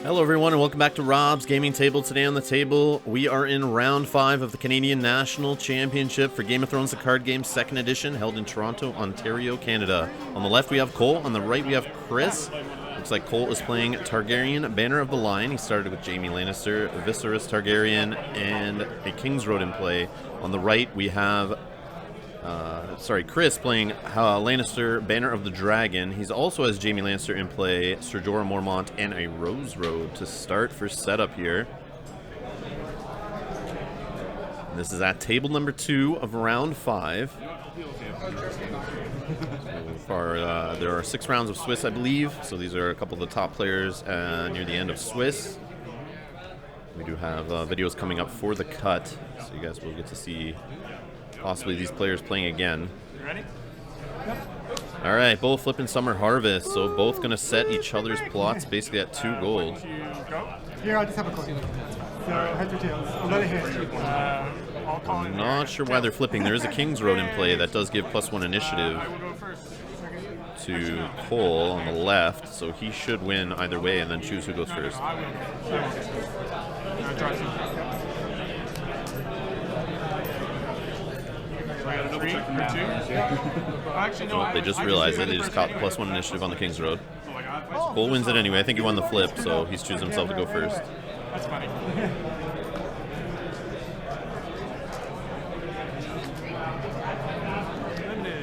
Hello everyone and welcome back to Rob's Gaming Table. Today on the table, we are in round 5 of the Canadian National Championship for Game of Thrones The Card Game 2nd Edition, held in Toronto, Ontario, Canada. On the left we have Cole, on the right we have Chris. Looks like Cole is playing Targaryen Banner of the Lion. He started with Jaime Lannister, Viserys Targaryen, and a King's Road in play. On the right we have Chris playing Lannister, Banner of the Dragon. He's also has Jaime Lannister in play, Ser Jorah Mormont, and a Rose Road to start for setup here. And this is at table number 2 of round 5. So far, there are 6 rounds of Swiss, I believe. So these are a couple of the top players near the end of Swiss. We do have videos coming up for the cut, so you guys will get to see possibly these players playing again. You ready? Yep. All right, both flipping Summer Harvest, so both going to set each other's plots basically at 2 gold. Here, I just have a coin. So, heads or tails? I'll let it hit. I'm not sure why they're flipping. There is a King's Road in play that does give +1 initiative to Cole on the left, so he should win either way and then choose who goes first. Oh, they just realized it. They just caught +1 initiative on the King's Road. So Cole wins it anyway. I think he won the flip, so he's choosing himself to go first. That's funny.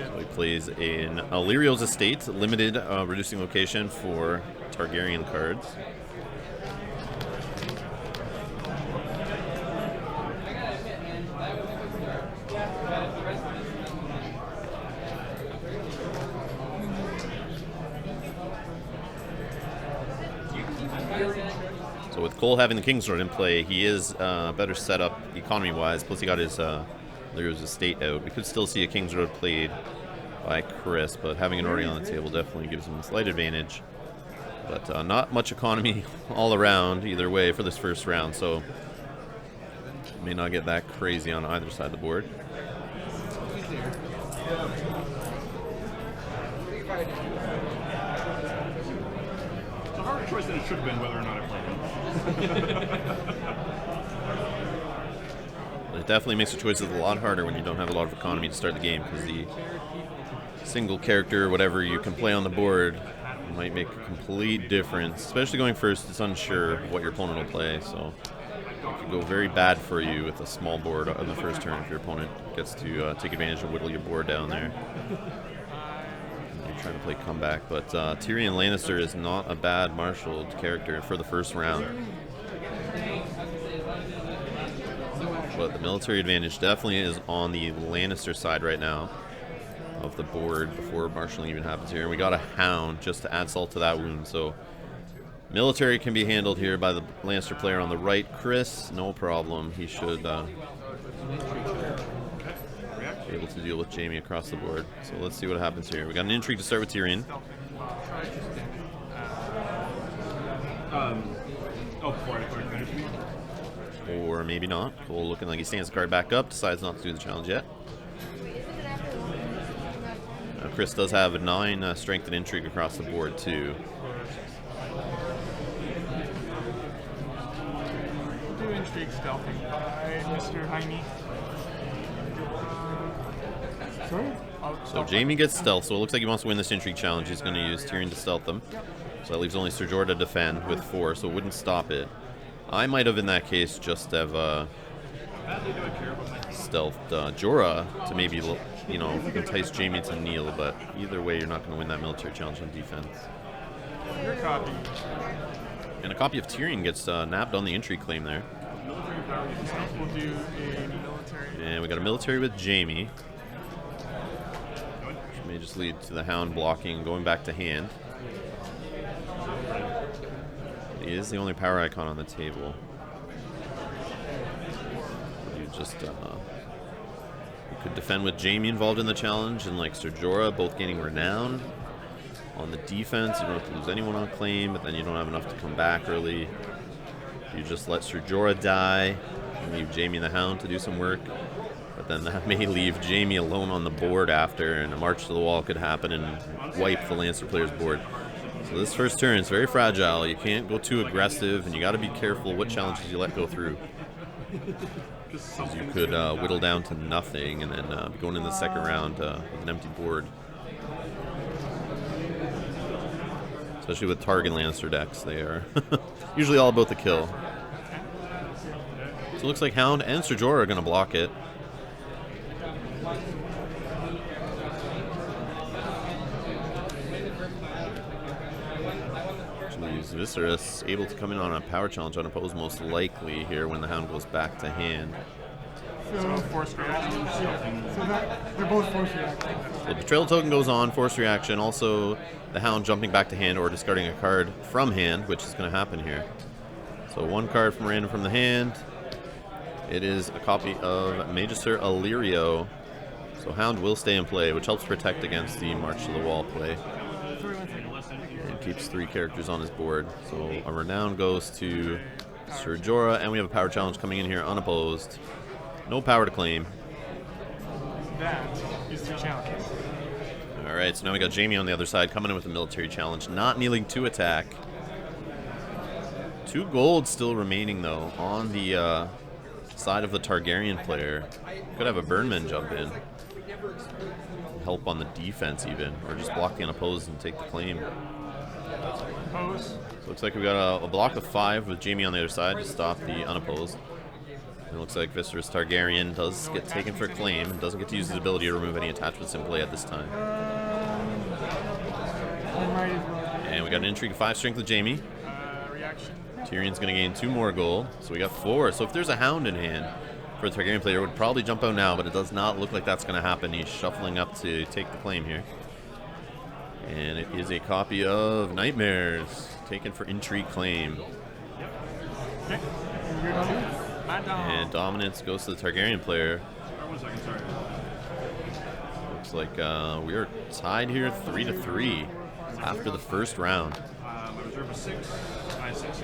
So he plays in Illyrio's Estate, limited reducing location for Targaryen cards. So with Cole having the King's Road in play, he is better set up economy-wise. Plus he got his Illyrio's Estate out. We could still see a King's Road played by Chris, but having it already on the table definitely gives him a slight advantage. But not much economy all around either way for this first round, so may not get that crazy on either side of the board. It's a harder choice than it should have been whether or not I played him. It definitely makes the choices a lot harder when you don't have a lot of economy to start the game, because the single character, whatever you can play on the board, might make a complete difference. Especially going first, it's unsure what your opponent will play, so it could go very bad for you with a small board on the first turn if your opponent gets to take advantage and whittle your board down there. You're trying to play comeback, but Tyrion Lannister is not a bad marshaled character for the first round. But the military advantage definitely is on the Lannister side right now of the board before marshalling even happens here. And we got a Hound just to add salt to that wound. So military can be handled here by the Lannister player on the right. Chris, no problem. He should be able to deal with Jaime across the board. So let's see what happens here. We got an intrigue to start with Tyrion. Or maybe not. Cole looking like he stands the card back up, decides not to do the challenge yet. Chris does have a 9 strength and intrigue across the board too. We'll do intrigue stealthing by Mr. Jaime. Sorry? So Jaime gets stealth, so it looks like he wants to win this intrigue challenge. He's going to use Tyrion to stealth them. So that leaves only Ser Jorah to defend with 4, so it wouldn't stop it. I might have, in that case, just have stealthed Jorah to maybe, you know, entice Jaime to kneel, but either way, you're not going to win that military challenge on defense. Your copy. And a copy of Tyrion gets nabbed on the intrigue claim there. Military power defense. We'll do a military. And we got a military with Jaime, which may just lead to the Hound blocking and going back to hand. He is the only power icon on the table. You just you could defend with Jaime involved in the challenge, and like Ser Jorah, both gaining renown. On the defense, you don't have to lose anyone on claim, but then you don't have enough to come back early. You just let Ser Jorah die and leave Jaime and the Hound to do some work. But then that may leave Jaime alone on the board after, and a march to the wall could happen and wipe the Lannister player's board. So this first turn is very fragile. You can't go too aggressive, and you got to be careful what challenges you let go through. Because you could whittle down to nothing and then be going in the second round with an empty board. Especially with Targaryen Lannister decks, they are usually all about the kill. So it looks like Hound and Ser Jorah are going to block it. Viserys able to come in on a power challenge unopposed most likely here when the Hound goes back to hand. So Forced reaction. they're both forced reactions. So Betrayal Token goes on, force reaction. Also, the Hound jumping back to hand or discarding a card from hand, which is going to happen here. So one card from random from the hand. It is a copy of Magister Illyrio. So Hound will stay in play, which helps protect against the March to the Wall play. And keeps 3 characters on his board. So a Renown goes to Ser Jorah, and we have a power challenge coming in here unopposed. No power to claim. That is the challenge. Alright, so now we got Jaime on the other side coming in with a military challenge, not kneeling to attack. 2 gold still remaining though on the side of the Targaryen player. Could have a Burnman jump in. Help on the defense even, or just block the unopposed and take the claim. So looks like we got a block of 5 with Jaime on the other side to stop the unopposed. It looks like Viserys Targaryen does get taken for claim and doesn't get to use his ability to remove any attachments in play at this time. And we got an Intrigue 5 strength with Jaime. Tyrion's going to gain 2 more gold, so we got 4. So if there's a Hound in hand for the Targaryen player, it would probably jump out now, but it does not look like that's going to happen. He's shuffling up to take the claim here. And it is a copy of Nightmares, taken for Intrigue claim. And dominance goes to the Targaryen player. Looks like we are tied here 3-3 after the first round. Reserve a 6. I 6.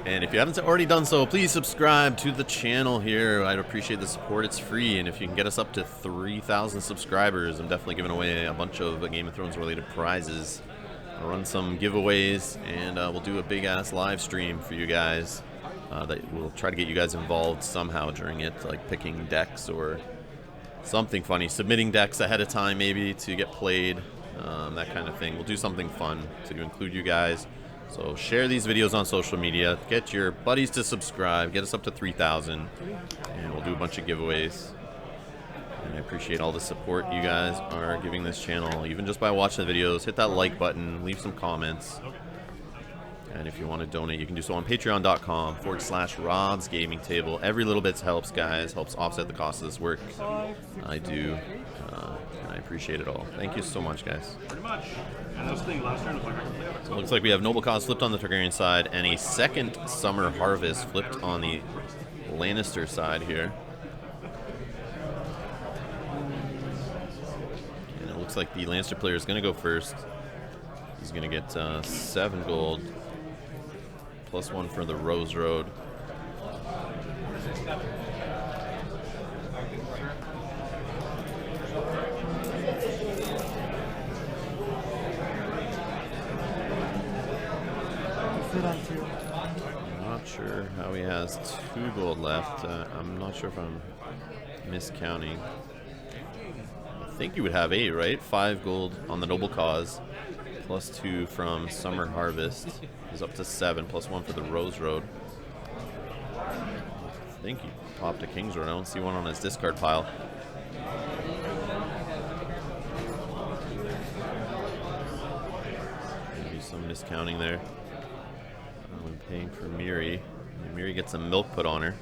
And if you haven't already done so, please subscribe to the channel here. I'd appreciate the support. It's free, and if you can get us up to 3,000 subscribers, I'm definitely giving away a bunch of Game of Thrones related prizes. I'll run some giveaways, and we'll do a big-ass live stream for you guys. That we'll try to get you guys involved somehow during it, like picking decks or something funny. Submitting decks ahead of time maybe to get played, that kind of thing. We'll do something fun to include you guys. So share these videos on social media, get your buddies to subscribe, get us up to 3,000, and we'll do a bunch of giveaways. And I appreciate all the support you guys are giving this channel, even just by watching the videos. Hit that like button, leave some comments. And if you want to donate, you can do so on patreon.com/Rob's Gaming Table. Every little bit helps, guys. Helps offset the cost of this work. I do. And I appreciate it all. Thank you so much, guys. Pretty much. And this thing last turn was like I can play it. So it looks like we have Noble Cause flipped on the Targaryen side, and a second Summer Harvest flipped on the Lannister side here. And it looks like the Lannister player is going to go first. He's going to get 7 gold. +1 for the Rose Road. I'm not sure how he has 2 gold left. I'm not sure if I'm miscounting. I think you would have 8, right? 5 gold on the Noble Cause. +2 from Summer Harvest is up to 7, +1 for the Rose Road. I think he popped a King's Road. I don't see one on his discard pile. Maybe some miscounting there. When paying for Miri. And Miri gets some milk put on her.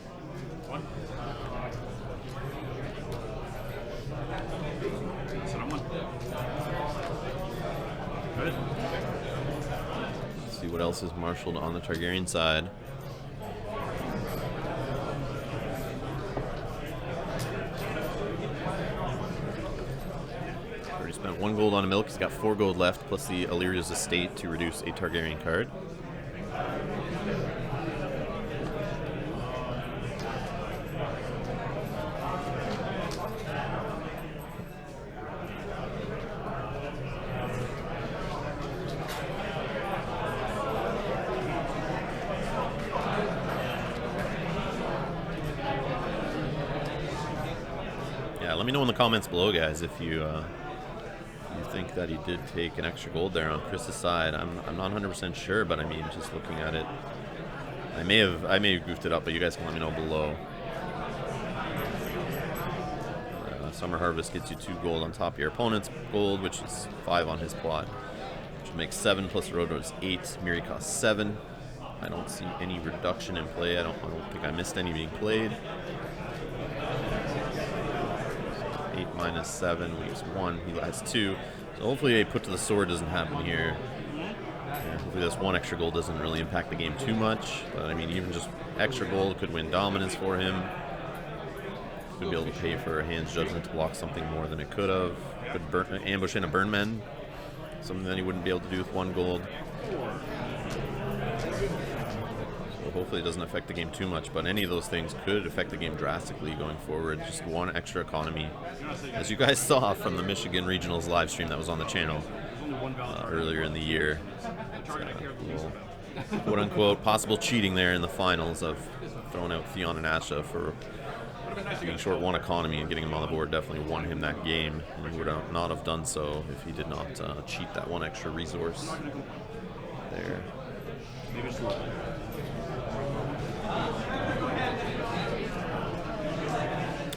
Let's see what else is marshaled on the Targaryen side. Already spent 1 gold on a milk. He's got 4 gold left, plus the Illyrio's estate to reduce a Targaryen card. Let me know in the comments below, guys, if you think that he did take an extra gold there on Chris's side. I'm not 100% sure, but I mean, just looking at it, I may have goofed it up, but you guys can let me know below. Summer Harvest gets you 2 gold on top of your opponent's gold, which is 5 on his plot, which makes 7 plus the road is 8. Miri costs 7. I don't see any reduction in play. I don't think I missed any being played. 8 minus 7 leaves 1. He has 2. So hopefully a put to the sword doesn't happen here. And hopefully this 1 extra gold doesn't really impact the game too much. But I mean, even just extra gold could win dominance for him. Could be able to pay for a hand's judgment to block something more than it could have. Could ambush in a burn men. Something that he wouldn't be able to do with 1 gold. So hopefully it doesn't affect the game too much, but any of those things could affect the game drastically going forward. Just 1 extra economy. As you guys saw from the Michigan Regionals live stream that was on the channel earlier in the year. Quote unquote possible cheating there in the finals of throwing out Theon and Asha for being short 1 economy and getting him on the board. Definitely won him that game, and he would not have done so if he did not cheat that 1 extra resource there.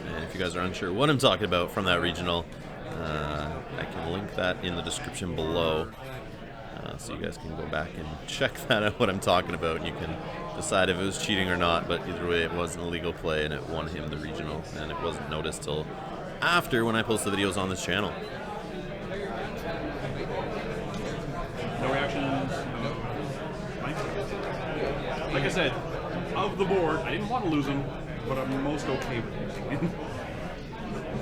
And if you guys are unsure what I'm talking about from that regional, I can link that in the description below, so you guys can go back and check that out, what I'm talking about, and you can decide if it was cheating or not. But either way, it was an illegal play, and it won him the regional, and it wasn't noticed till after when I post the videos on this channel. No reactions. Like I said, of the board, I didn't want to lose him, but I'm most okay with losing him.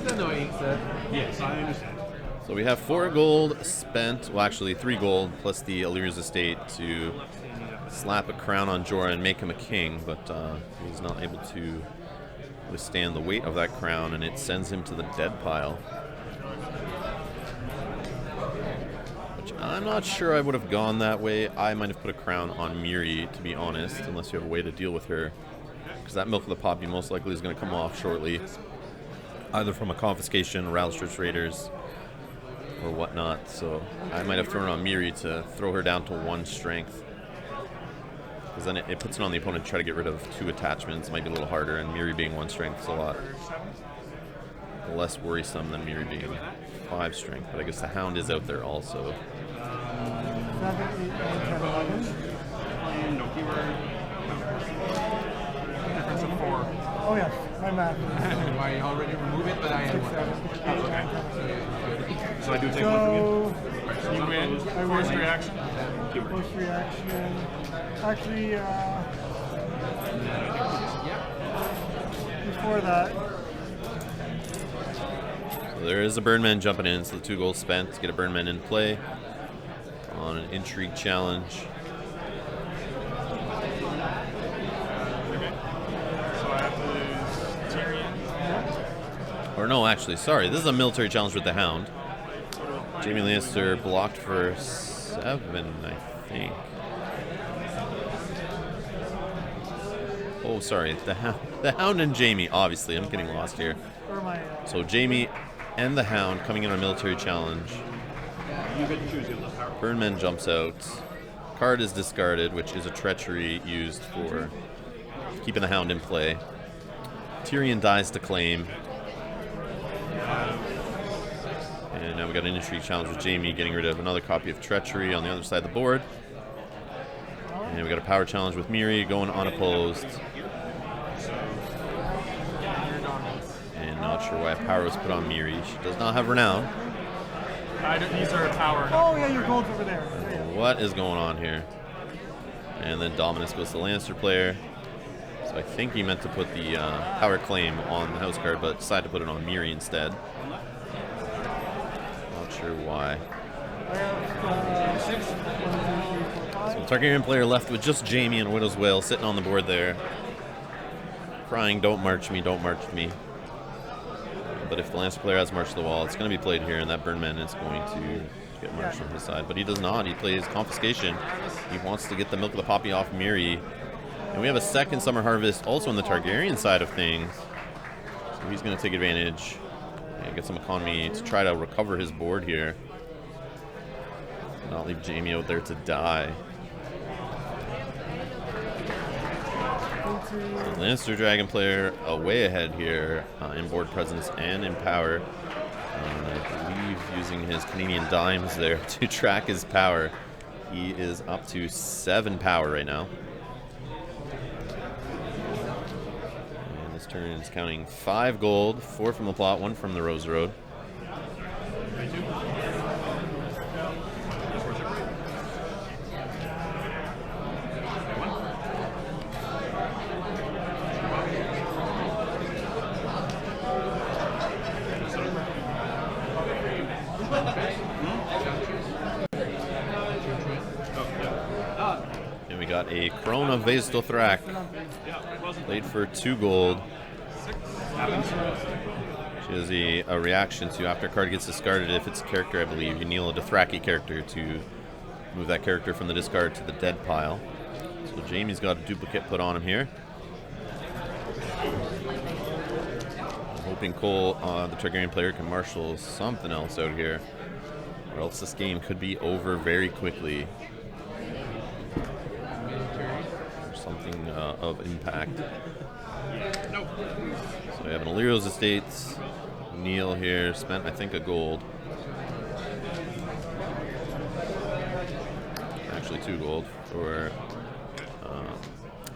It's annoying, sir. Yes, I understand. So we have 4 gold spent, well actually 3 gold plus the Illyria's estate to slap a crown on Jorah and make him a king, but he's not able to withstand the weight of that crown, and it sends him to the dead pile. Which I'm not sure I would have gone that way. I might have put a crown on Miri, to be honest, unless you have a way to deal with her, because that Milk of the Poppy most likely is going to come off shortly, either from a confiscation, Ralstrich Raiders, or whatnot. So I might have thrown on Miri to throw her down to 1 strength, because then it puts it on the opponent to try to get rid of 2 attachments. It might be a little harder, and Miri being 1 strength is a lot less worrisome than Miri being 5 strength. But I guess the Hound is out there also. 7, 8, 9, 10, 11. No keyword. Difference of 4. Oh yes, my math. I already removed it, but I am 6, 7, 8, 9, 10. So I do take 1 from you? So, You win. First reaction. post reaction. Actually, before that, So there is a Burnman jumping in, so the 2 gold spent to get a Burnman in play on an intrigue challenge. Okay. So I have to lose Tyrion. Or no, actually, sorry. This is a military challenge with the Hound. Jaime Lannister blocked for 7, I think. Oh, sorry. The Hound and Jaime, obviously. I'm getting lost here. or my So Jaime and the Hound coming in on a military challenge. You get to choose your power. Burnman jumps out. Card is discarded, which is a treachery used for keeping the Hound in play. Tyrion dies to claim. And now we got an intrigue challenge with Jaime getting rid of another copy of treachery on the other side of the board. And we got a power challenge with Miri going unopposed. And not sure why a power was put on Miri. She does not have renown. These are power. oh yeah, your gold's over there. Yeah, yeah. What is going on here? And then Dominus goes to the Lannister player. So I think he meant to put the power claim on the house card, but decided to put it on Miri instead. Not sure why. I have 6, 1, 2, 3, 4, 5. So Targaryen player left with just Jaime and Widow's Wail sitting on the board there, crying, "Don't march me, don't march me." But if the Lannister player has March to the Wall, it's going to be played here, and that Burnman is going to get marched from his side. But he does not. He plays Confiscation. He wants to get the Milk of the Poppy off Miri. And we have a second Summer Harvest also on the Targaryen side of things. So he's going to take advantage. Yeah, get some economy to try to recover his board here. Not leave Jamie out there to die. So Lannister Dragon player way ahead here in board presence and in power. I believe using his Canadian dimes there to track his power. He is up to 7 power right now. And this turn is counting 5 gold, 4 from the plot, 1 from the Rose Road. And we got a Corona Vestothrak. Played for 2 gold. She has a reaction to after a card gets discarded, if it's a character, I believe, you kneel a Dothraki character to move that character from the discard to the dead pile. So Jamie's got a duplicate put on him here. I'm hoping Cole, the Targaryen player, can marshal something else out here, or else this game could be over very quickly. Or something of impact. So we have an Illyrios Estates. Neil here spent, I think, a gold. Actually 2 gold for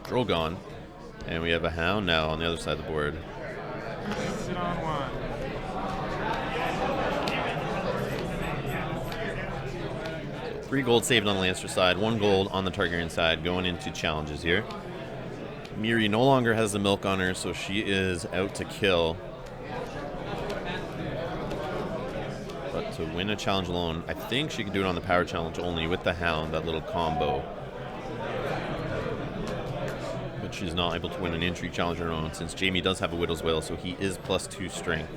Drogon. And we have a Hound now on the other side of the board. Sit on 1. 3 gold saved on the Lannister side, 1 gold on the Targaryen side, going into challenges here. Miri no longer has the milk on her, so she is out to kill. But to win a challenge alone, I think she can do it on the power challenge only with the Hound, that little combo. But she's not able to win an intrigue challenge on her own, since Jamie does have a Widow's Wail, so he is +2 strength.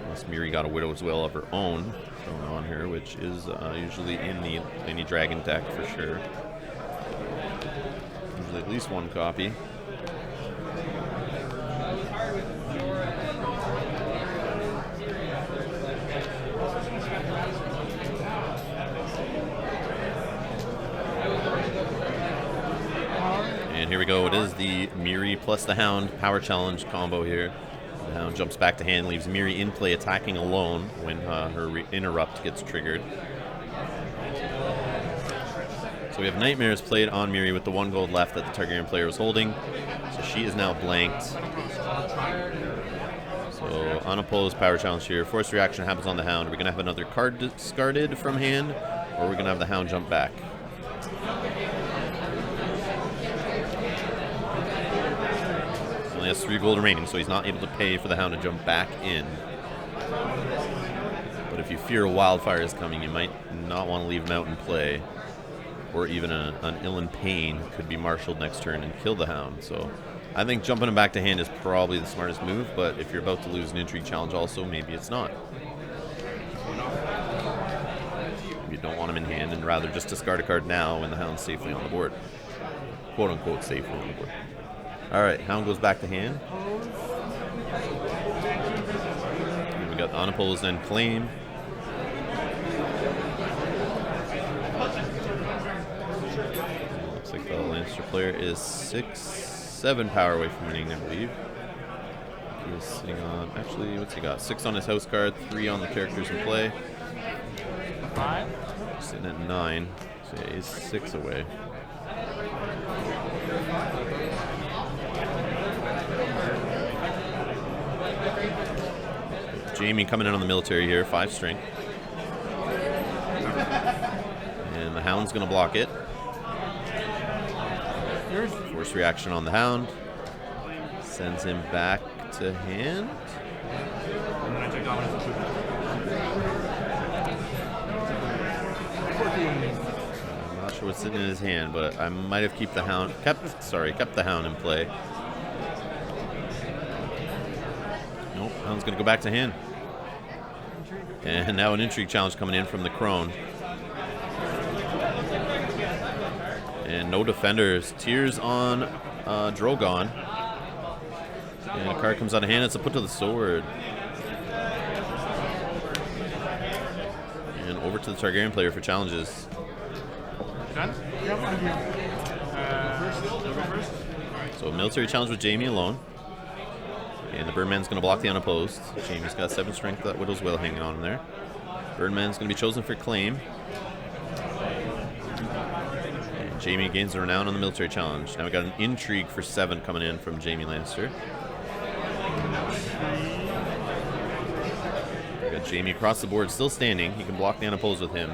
Unless Miri got a Widow's Wail of her own thrown on her, which is usually in the Lannister Dragon deck for sure. Usually at least 1 copy. And here we go. It is the Miri plus the Hound power challenge combo here. The Hound jumps back to hand, leaves Miri in play attacking alone when her interrupt gets triggered. So we have Nightmares played on Miri with the 1 gold left that the Targaryen player was holding. So she is now blanked. So unopposed power challenge here. Forced reaction happens on the Hound. Are we going to have another card discarded from hand, or are we going to have the Hound jump back? He only has 3 gold remaining, so he's not able to pay for the Hound to jump back in. But if you fear a wildfire is coming, you might not want to leave him out in play. Or even an Ill and Pain could be marshaled next turn and kill the Hound. So I think jumping him back to hand is probably the smartest move, but if you're about to lose an intrigue challenge also, maybe it's not. You don't want him in hand and rather just discard a card now when the Hound's safely on the board. Quote unquote safely on the board. Alright, Hound goes back to hand. And we got unopposed and claim. Looks like the Lannister player is 7 power away from winning, I believe. He's sitting on, actually, what's he got? 6 on his house card, 3 on the characters in play. 5? Sitting at 9, so yeah, he's 6 away. Jamie coming in on the military here, 5 strength. And the Hound's going to block it. Force reaction on the Hound. Sends him back to hand. I'm not sure what's sitting in his hand, but I might have kept the Hound in play. Nope, Hound's going to go back to hand. And now an intrigue challenge coming in from the Crone. And no defenders. Tears on Drogon. And a card comes out of hand. It's a put to the sword. over to the Targaryen player for challenges. Done? Yep, I'm here. Go first. So military challenge with Jaime alone. And the Birdman's going to block the unopposed. Jaime's got 7 strength, that Widow's Will hanging on in there. Birdman's going to be chosen for claim. And Jaime gains the renown on the military challenge. Now we got an intrigue for 7 coming in from Jaime Lannister. We got Jaime across the board, still standing. He can block the unopposed with him.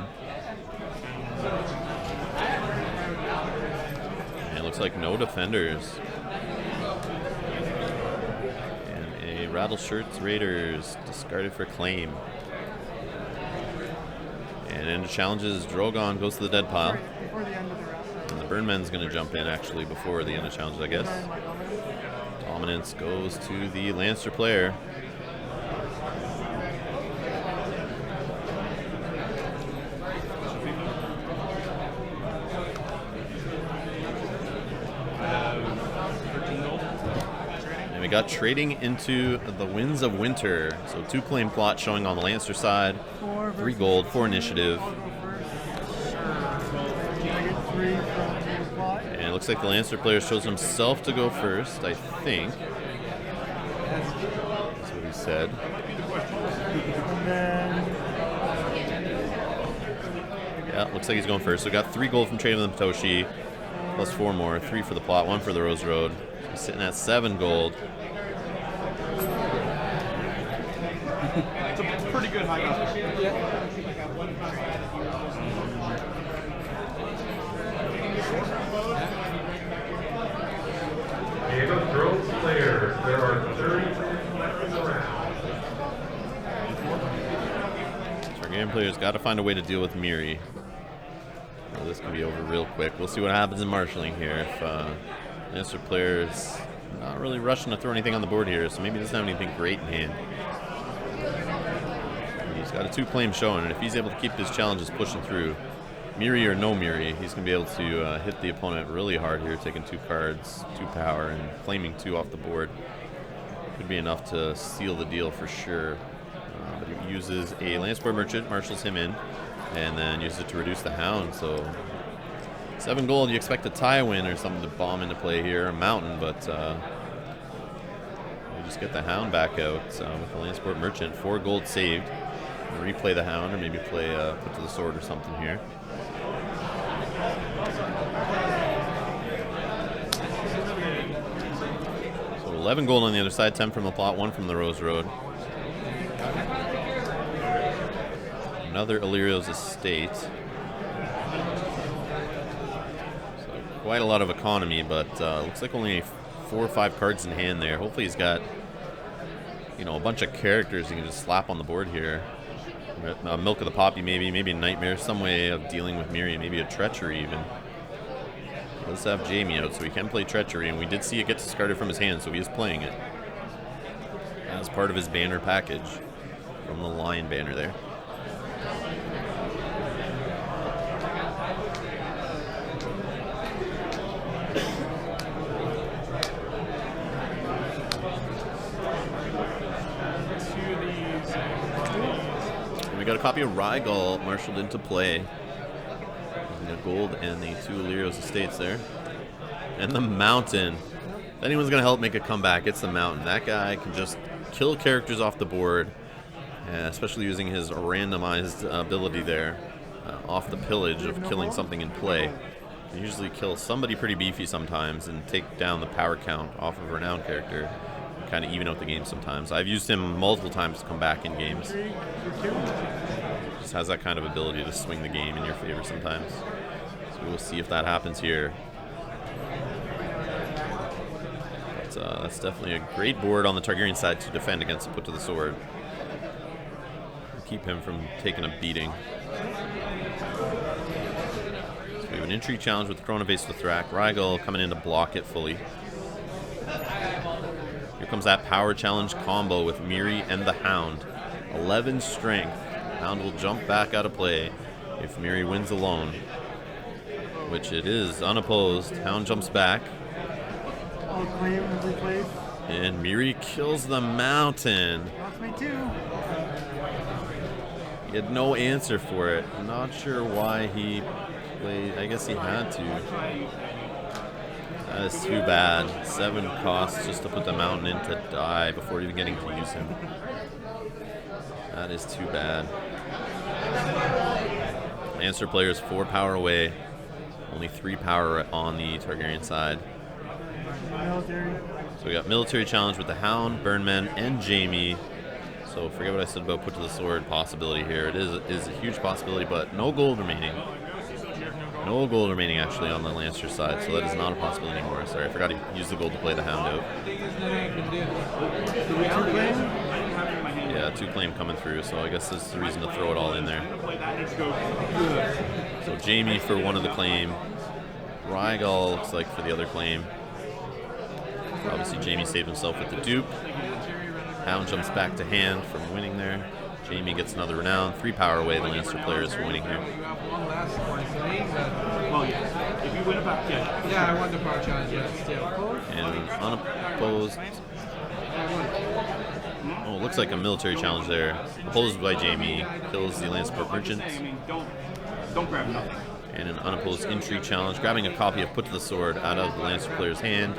And it looks like no defenders. Rattle Shirts Raiders discarded for claim. And into challenges, Drogon goes to the dead pile. Before the end of the round. And the Burnman's going to jump in actually before the end of challenges, I guess. Dominance goes to the Lannister player. We got trading into the Winds of Winter. So 2 claim plots showing on the Lannister side. 3 gold, 4 initiative. And it looks like the Lannister player chose himself to go first, I think. That's what he said. Yeah, looks like he's going first. So we got 3 gold from trading with the Matoshi, plus 4 more. 3 for the plot, 1 for the Rose Road. He's sitting at 7 gold. It's a pretty good high number. Game of Thrones players, there are 30 minutes left in the round. Targaryen players got to find a way to deal with Miri. Well, this can be over real quick. We'll see what happens in marshalling here. If Lannister players not really rushing to throw anything on the board here, so maybe he doesn't have anything great in hand. He's got a 2 claim showing, and if he's able to keep his challenges pushing through, Miri or no Miri, he's going to be able to hit the opponent really hard here, taking 2 cards, 2 power, and claiming 2 off the board. Could be enough to seal the deal for sure. But he uses a Lannister Merchant, marshals him in, and then uses it to reduce the Hound. So 7 gold, you expect a tie win or something to bomb into play here, a mountain, but you just get the Hound back out with the Lannister Merchant. 4 gold saved. Replay the Hound or maybe play Put to the Sword or something here. So 11 gold on the other side, 10 from the plot, 1 from the Rose Road. Another Illyrio's Estate. So quite a lot of economy, but looks like only 4 or 5 cards in hand there. Hopefully he's got, you know, a bunch of characters he can just slap on the board here. Milk of the Poppy, maybe a Nightmare, some way of dealing with Miri, maybe a Treachery even. Let's have Jaime out so he can play Treachery, and we did see it get discarded from his hand, so he is playing it as part of his banner package from the Lion banner there. We got a copy of Rhaegal marshaled into play. The gold and the 2 Illyrio's Estates there. And the Mountain. If anyone's going to help make a comeback, it's the Mountain. That guy can just kill characters off the board, especially using his randomized ability there off the pillage of killing something in play. Can usually kill somebody pretty beefy sometimes and take down the power count off of a renowned character. Kind of even out the game sometimes. I've used him multiple times to come back in games. Just has that kind of ability to swing the game in your favor sometimes. So we'll see if that happens here. But that's definitely a great board on the Targaryen side to defend against a Put to the Sword. Keep him from taking a beating. So we have an intrigue challenge with the Corona Vase with Thrak. Rhaegal coming in to block it fully. Here comes that power challenge combo with Miri and the Hound. 11 strength. Hound will jump back out of play if Miri wins alone, which it is unopposed. Hound jumps back. I'll claim every place. And Miri kills the Mountain. That's me too. He had no answer for it. I'm not sure why he played. I guess he had to. That is too bad. 7 costs just to put the mountain in to die before even getting to use him. That is too bad. Lancer players 4 power away. Only 3 power on the Targaryen side. Military. So we got military challenge with the Hound, Burnman, and Jaime. So forget what I said about put to the sword possibility here. It is a huge possibility, but no gold remaining. No gold remaining actually on the Lancer side, so that is not a possibility anymore. Sorry, I forgot to use the gold to play the Hound out. Yeah, 2 claim coming through, so I guess this is the reason to throw it all in there. So Jaime for one of the claim. Rhaegal looks like for the other claim. Obviously Jaime saved himself with the dupe. Hound jumps back to hand from winning there. Jaime gets another renown. 3 power away the Lancer players for winning here. Well, yeah. If you win a back, yeah. Yeah, I won the power challenge, yes. Yeah. And unopposed. Oh, looks like a military challenge there. Opposed by Jaime. Kills the Lannister merchant. I mean, don't grab nothing. And an unopposed intrigue challenge. Grabbing a copy of Put to the Sword out of the Lancer player's hand.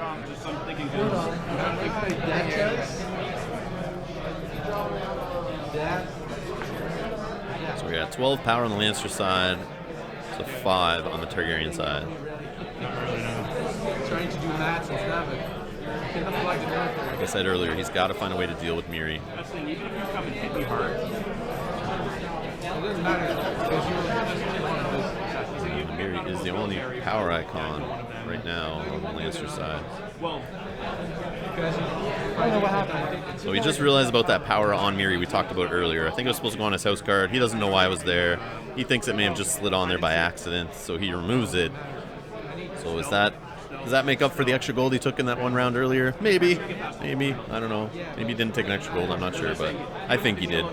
So we got 12 power on the Lancer side, so 5 on the Targaryen side. Trying to do maths and stuff. Like I said earlier, he's got to find a way to deal with Miri. That's the thing, even if you come and hit me hard. It doesn't matter because you were one of those. Miri is the only power icon right now on the Lancer side. Well, I don't know what happened. So we just realized about that power on Miri we talked about earlier. I think it was supposed to go on his house card. He doesn't know why it was there. He thinks it may have just slid on there by accident, so he removes it. So does that make up for the extra gold he took in that one round earlier? Maybe. I don't know. Maybe he didn't take an extra gold. I'm not sure, but I think he did.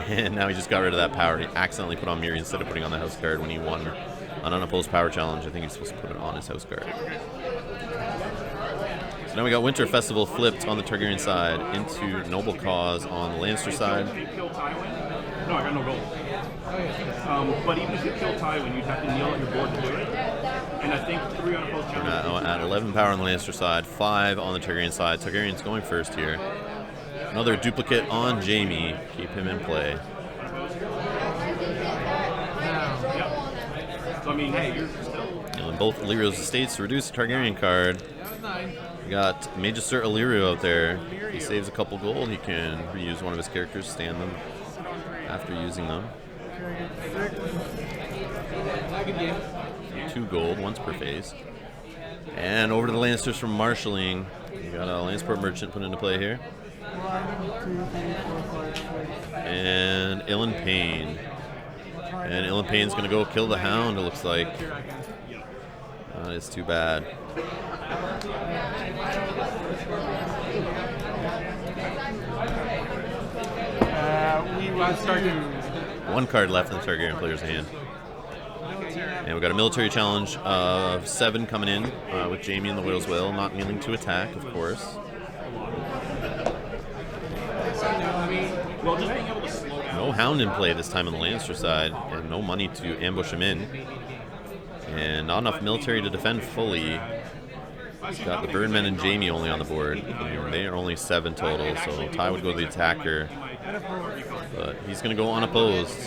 And now he just got rid of that power. He accidentally put on Miri instead of putting on the house card when he won an unopposed power challenge. I think he's supposed to put it on his house card. So now we got Winter Festival flipped on the Targaryen side into Noble Cause on the Lannister side. kill Tywin. No, I got no gold. But even if you kill Tywin, you'd have to kneel at your board to do it. And I think 3 unopposed We're challenges. now at 11 power on the Lannister side, 5 on the Targaryen side. Targaryen's going first here. Another duplicate on Jaime. Keep him in play. So, I mean, hey, you're still... In both Illyrio's estates to reduce the Targaryen card. We got Magister Illyrio out there. He saves a couple gold. He can reuse one of his characters, stand them after using them. 2 gold, once per phase. And over to the Lannisters from marshalling. We got a Lannisport merchant put into play here. 1, 2, 3, 4, 5, 6. And Ilan Payne. And Ilan Payne's going to go kill the Hound, it looks like. It's too bad. We started. 1 card left in the Targaryen player's hand. And we've got a military challenge of 7 coming in with Jaime and the Widow's Will, not kneeling to attack, of course. Well, just being able to slow down. No Hound in play this time on the Lannister side, and no money to ambush him in. And not enough military to defend fully. He's got the Birdmen and Jaime only on the board. And they are only 7 total, so Ty would go to the attacker. But he's going to go unopposed.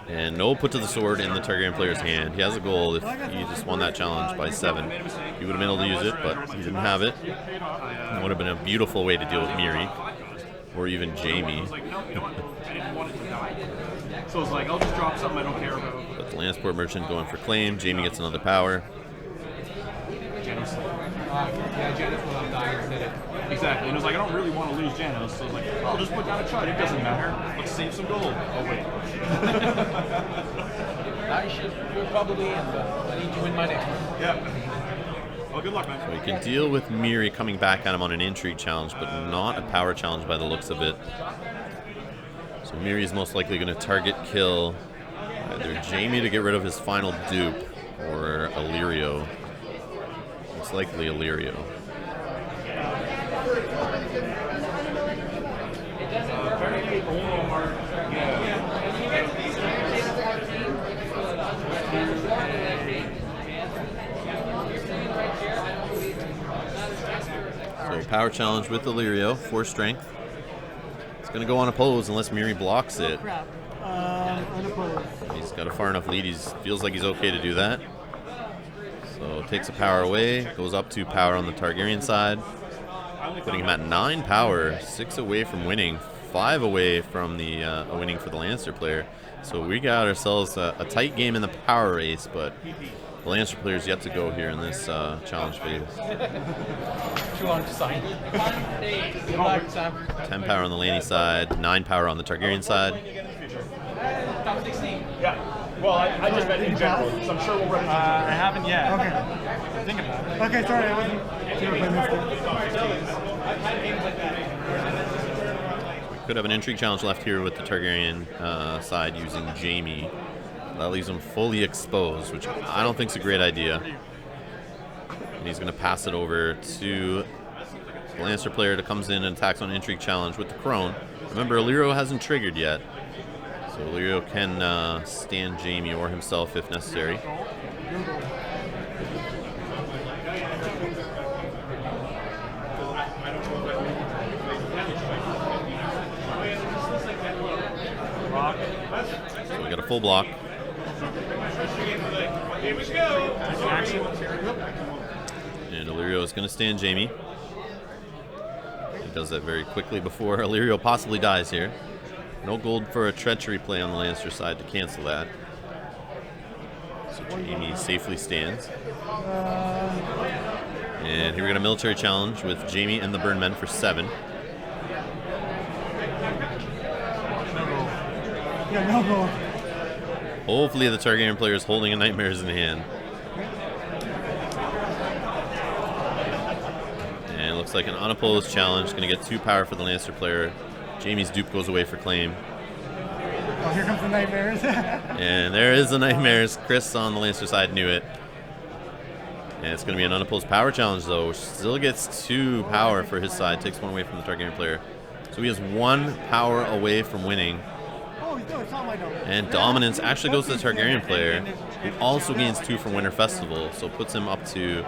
And no put to the sword in the Targaryen player's hand. He has a gold if he just won that challenge by 7. He would have been able to use it, but he didn't have it. That would have been a beautiful way to deal with Miri. Or even Jaime. So it's like, I'll just drop something I don't care about. But the Lannisport merchant going for claim. Jaime gets another power. Yeah, Janos will have died instead of. Exactly. And it was like, I don't really want to lose Janos. So I was like, I'll just put down a chart. It doesn't matter. Let's save some gold. Oh, wait. I should probably end, but I need to win my next one. Yeah. Well, good luck, man. So he can deal with Miri coming back at him on an intrigue challenge, but not a power challenge by the looks of it. So Miri is most likely going to target kill either Jaime to get rid of his final dupe or Illyrio. Most likely Illyrio. Very only mark. So power challenge with Illyrio, 4 strength. It's going to go unopposed unless Miri blocks it. Crap. Unopposed. He's got a far enough lead. He feels like he's okay to do that. So takes a power away, goes up 2 power on the Targaryen side, putting him at 9 power, 6 away from winning, 5 away from the winning for the Lannister player. So we got ourselves a tight game in the power race, but the Lannister player is yet to go here in this challenge phase. 10 power on the Lanny side, 9 power on the Targaryen side. Yeah. Well, I just meant in general, so I'm sure we'll run into I haven't yet. Okay. Think about it. Okay, sorry, I wasn't sure if I missed it. Could have an intrigue challenge left here with the Targaryen side using Jaime. That leaves him fully exposed, which I don't think is a great idea. And he's going to pass it over to the Lannister player that comes in and attacks on intrigue challenge with the Crone. Remember, Illyrio hasn't triggered yet, so Illyrio can stand Jaime or himself if necessary. So we got a full block. And Illyrio is going to stand Jaime. He does that very quickly before Illyrio possibly dies here. No gold for a treachery play on the Lannister side to cancel that. So Jaime safely stands. And here we got a military challenge with Jaime and the Burn Men for 7. Yeah, no goal. Hopefully the Targaryen player is holding a Nightmares in hand. And it looks like an unopposed challenge. Going to get 2 power for the Lannister player. Jaime's dupe goes away for claim. Oh, here comes the Nightmares. And there is the Nightmares. Chris on the Lannister side knew it. And it's going to be an unopposed power challenge, though, which still gets 2 power for his side. Takes 1 away from the Targaryen player. So he has 1 power away from winning. And dominance actually goes to the Targaryen player, who also gains 2 from Winter Festival, so puts him up to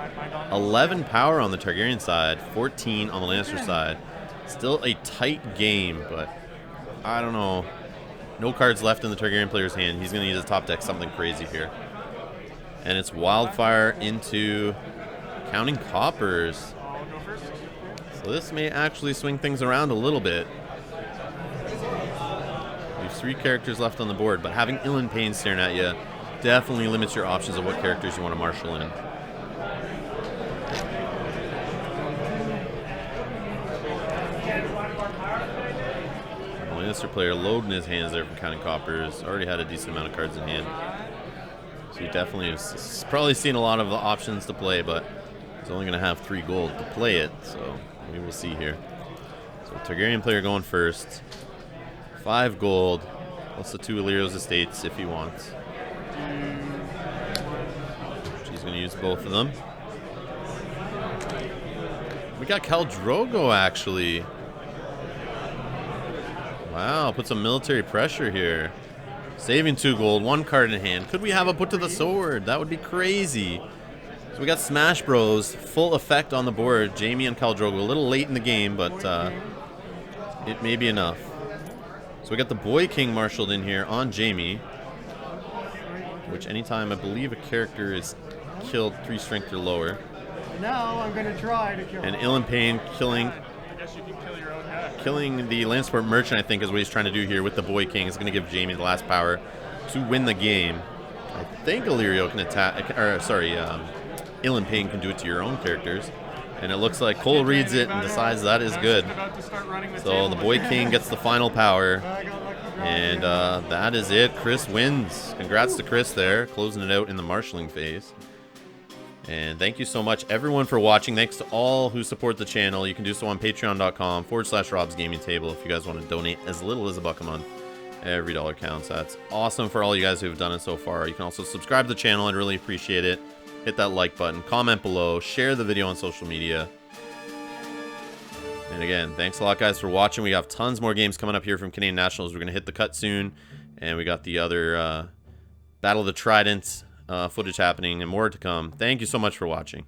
11 power on the Targaryen side, 14 on the Lannister side. Still a tight game, but I don't know. No cards left in the Targaryen player's hand. He's going to use his top deck something crazy here. And it's Wildfire into Counting Coppers. So this may actually swing things around a little bit. 3 characters left on the board, but having Ilan Payne staring at you definitely limits your options of what characters you want to marshal in. The Lannister player loading his hands there from Counting Coppers. Already had a decent amount of cards in hand. So he definitely has probably seen a lot of the options to play, but he's only going to have 3 gold to play it, so we will see here. So Targaryen player going first. 5 gold, plus the 2 Illyrio's estates if he wants. She's going to use both of them. We got Khal Drogo, actually. Wow, put some military pressure here. Saving 2 gold, 1 card in hand. Could we have a put to the sword? That would be crazy. So we got Smash Bros. Full effect on the board. Jaime and Khal Drogo a little late in the game, but it may be enough. So we got the Boy King marshaled in here on Jaime, which anytime I believe a character is killed 3 strength or lower. Now I'm going to try to kill him. And Ilan Payne killing the Lannister Merchant, I think, is what he's trying to do here with the Boy King. Is going to give Jaime the last power to win the game. I think Illyrio can attack, or sorry, Ilan Payne can do it to your own characters. And it looks like Cole reads it and decides that is good. So the Boy King gets the final power. And that is it. Chris wins. Congrats to Chris there, closing it out in the marshalling phase. And thank you so much, everyone, for watching. Thanks to all who support the channel. You can do so on patreon.com/Rob's Gaming Table if you guys want to donate as little as $1 a month. Every dollar counts. That's awesome for all you guys who have done it so far. You can also subscribe to the channel. I'd really appreciate it. Hit that like button, comment below, share the video on social media. And again, thanks a lot, guys, for watching. We have tons more games coming up here from Canadian Nationals. We're going to hit the cut soon. And we got the other Battle of the Tridents footage happening and more to come. Thank you so much for watching.